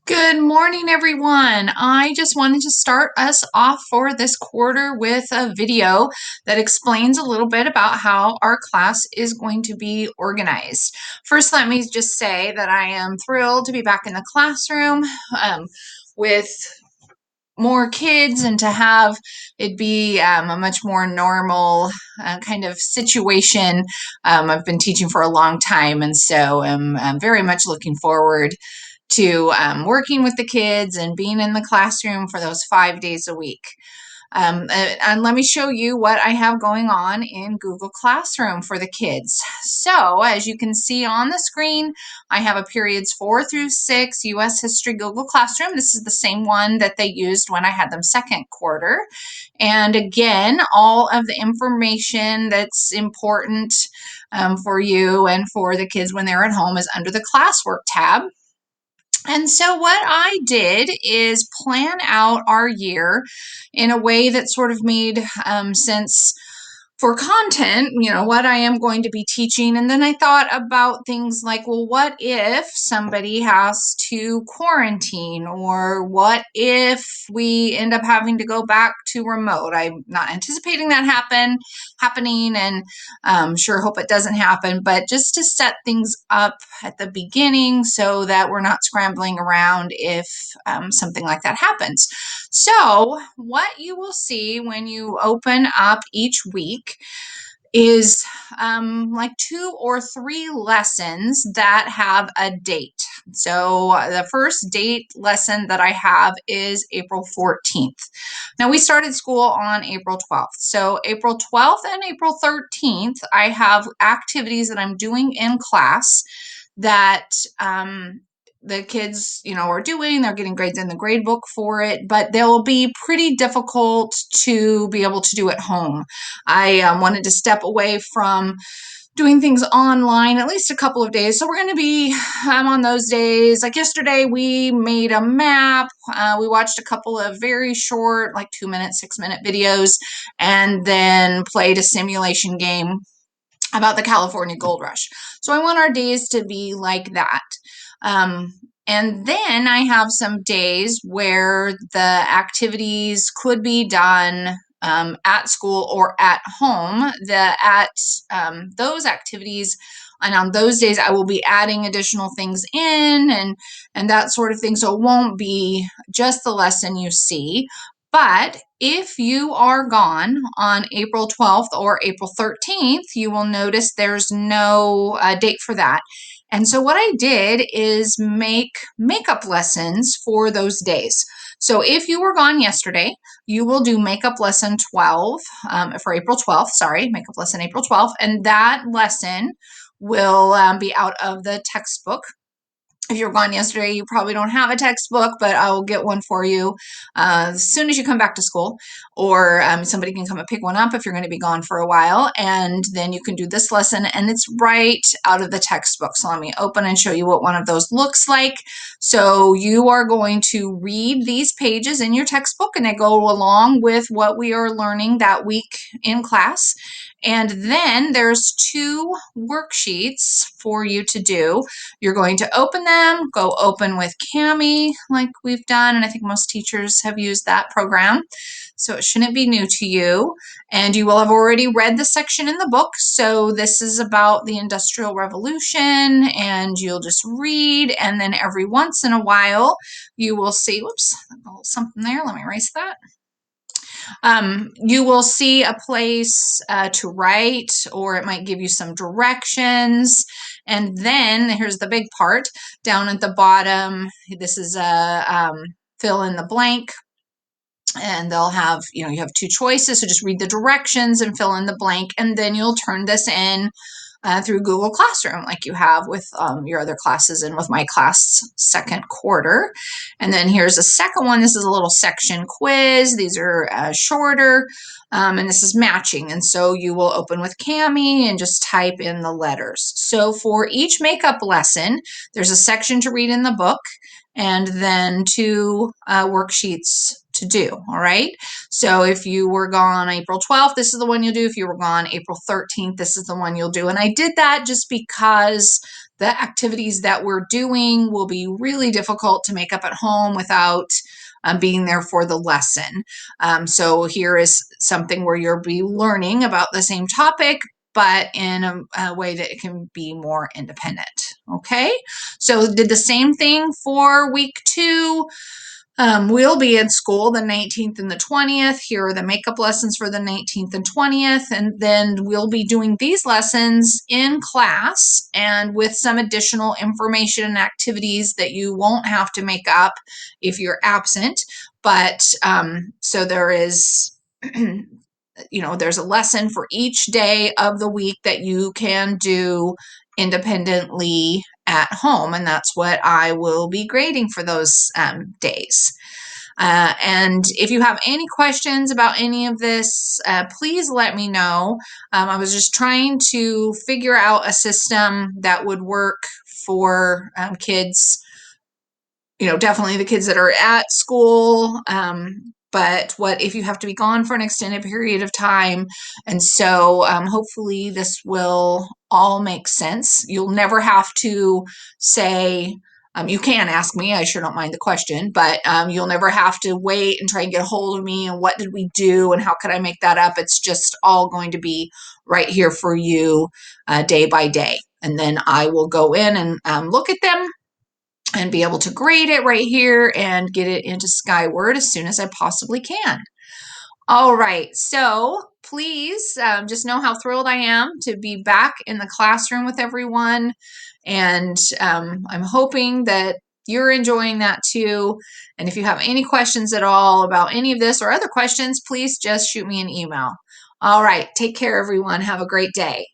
Good morning, everyone. I just wanted to start us off for this quarter with a video that explains a little bit about how our class is going to be organized. First, let me just say that I am thrilled to be back in the classroom with more kids and to have it be a much more normal kind of situation. I've been teaching for a long time, and so I'm very much looking forward to working with the kids and being in the classroom for those 5 days a week. And let me show you what I have going on in Google Classroom for the kids. So as you can see on the screen, I have a periods 4 through 6 U.S. History Google Classroom. This is the same one that they used when I had them second quarter. And again, all of the information that's important for you and for the kids when they're at home is under the classwork tab. And so, what I did is plan out our year in a way that sort of made sense for content, what I am going to be teaching. And then I thought about things like, well, what if somebody has to quarantine? Or what if we end up having to go back to remote? I'm not anticipating that happening, and sure hope it doesn't happen, but just to set things up at the beginning so that we're not scrambling around if something like that happens. So, what you will see when you open up each week is like 2 or 3 lessons that have a date. So the first date lesson that I have is April 14th. Now we started school on April 12th. So April 12th and April 13th, I have activities that I'm doing in class that the kids, are doing. They're getting grades in the grade book for it, but they'll be pretty difficult to be able to do at home. I wanted to step away from doing things online at least a couple of days. So we're going to be on those days. Like yesterday, we made a map. We watched a couple of very short, like 2-minute, 6-minute videos, and then played a simulation game about the California Gold Rush. So I want our days to be like that. And then I have some days where the activities could be done at school or at home. Those activities, and on those days, I will be adding additional things in and that sort of thing. So it won't be just the lesson you see. But if you are gone on April 12th or April 13th, you will notice there's no date for that. And so what I did is make makeup lessons for those days. So if you were gone yesterday, you will do makeup lesson 12 for April 12th, makeup lesson April 12th, and that lesson will be out of the textbook. If you were gone yesterday, you probably don't have a textbook, but I will get one for you as soon as you come back to school, or somebody can come and pick one up if you're going to be gone for a while, and then you can do this lesson, and it's right out of the textbook. So let me open and show you what one of those looks like. So you are going to read these pages in your textbook, and they go along with what we are learning that week in class. And then there's 2 worksheets for you to do. You're going to open them, go open with Kami like we've done, and I think most teachers have used that program, so it shouldn't be new to you. And you will have already read the section in the book, so this is about the Industrial Revolution, and you'll just read, and then every once in a while you will see, whoops, a little something there, let me erase that. You will see a place to write, or it might give you some directions. And then here's the big part down at the bottom. This is a fill in the blank. And they'll have, you have 2 choices. So just read the directions and fill in the blank. And then you'll turn this in through Google Classroom like you have with your other classes and with my class second quarter. And then here's a second one. This is a little section quiz. These are shorter, and this is matching. And so you will open with Kami and just type in the letters. So for each makeup lesson, there's a section to read in the book and then 2 worksheets to do. All right. So if you were gone April 12th, this is the one you'll do. If you were gone April 13th, this is the one you'll do. And I did that just because the activities that we're doing will be really difficult to make up at home without being there for the lesson. So here is something where you'll be learning about the same topic, but in a way that it can be more independent. Okay, so did the same thing for week 2. We'll be in school the 19th and the 20th. Here are the makeup lessons for the 19th and 20th. And then we'll be doing these lessons in class and with some additional information and activities that you won't have to make up if you're absent. But so there is, there's a lesson for each day of the week that you can do independently at home. And that's what I will be grading for those days. And if you have any questions about any of this, please let me know. I was just trying to figure out a system that would work for kids, definitely the kids that are at school. But what if you have to be gone for an extended period of time? And so hopefully this will all make sense. You'll never have to say, you can ask me, I sure don't mind the question, but you'll never have to wait and try and get a hold of me and what did we do and how could I make that up? It's just all going to be right here for you day by day. And then I will go in and look at them and be able to grade it right here and get it into Skyward as soon as I possibly can. All right, so please just know how thrilled I am to be back in the classroom with everyone. And I'm hoping that you're enjoying that too. And if you have any questions at all about any of this or other questions, please just shoot me an email. All right, take care, everyone. Have a great day.